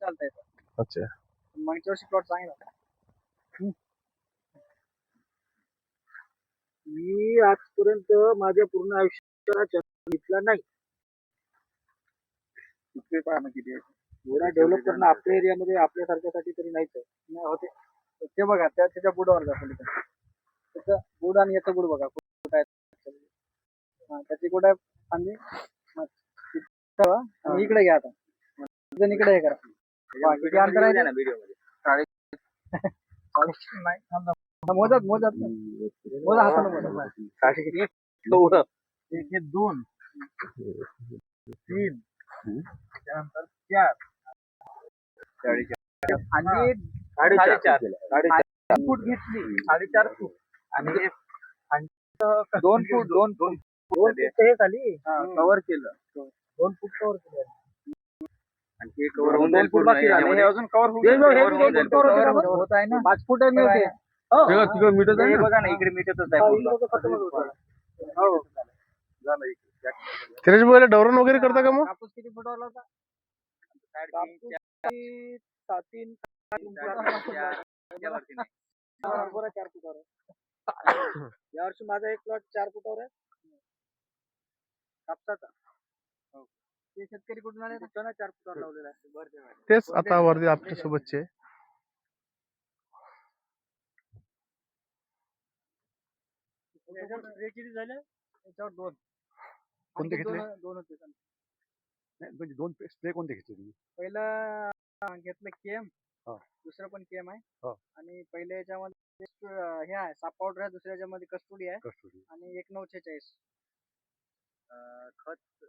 चालता येतं. अच्छा. मागच्या वर्षी प्लॉट चांगला होता. मी आजपर्यंत माझ्या पूर्ण आयुष्यात चंदन घेतला नाही. एवढा डेव्हलप करणं आपल्या एरियामध्ये आपल्यासारख्यासाठी तरी नाहीच आहे. नाही होते ते बघा त्याच्या बुडावर दाखवली त्याचं बुड आणि याचं बुड बघा कुठं आहे. त्याची कुठं आहे आणि इकडे घ्या आता इकडे हे करा. किती अंतर आहे मोजत मोजत मोजा हाताने मोजा. एक दोन तीन त्यानंतर चार आणि साडेचार फूट घेतली 4.5 फूट आणि 2 फूट हे झाली कव्हर केलं 2 फूट कव्हर केलं. आणखी कव्हर होऊन जाईल पूर्ण अजून कव्हर होत आहे ना 5 फूट मिळते. बघा ना इकडे मीटरच आहे. हो झालं इकडे. तिरेश भाई डवरण वगैरे करता का मग? कापूस किती फुटावला होता? 3 4 फुटावर. यावर्षी माझा एक प्लॉट 4 फुटावर आहे कापसाचा. ते शेतकरी कुठून आले ना 4 फुटावर लावलेला आहे. तेच आता वर्दी आपल्या सोबतचे किती झाले त्याच्यावर 2 कोणते घेतले? 2 होते. म्हणजे 2 स्प्रे कोणते घेतले तुम्ही? पहिलं घेतलं केम. दुसरं पण केम आहे. आणि पहिल्या याच्यामध्ये हे आहे साप पावडर आहे. दुसऱ्या याच्यामध्ये कस्तुरी आहे. आणि 1946 खत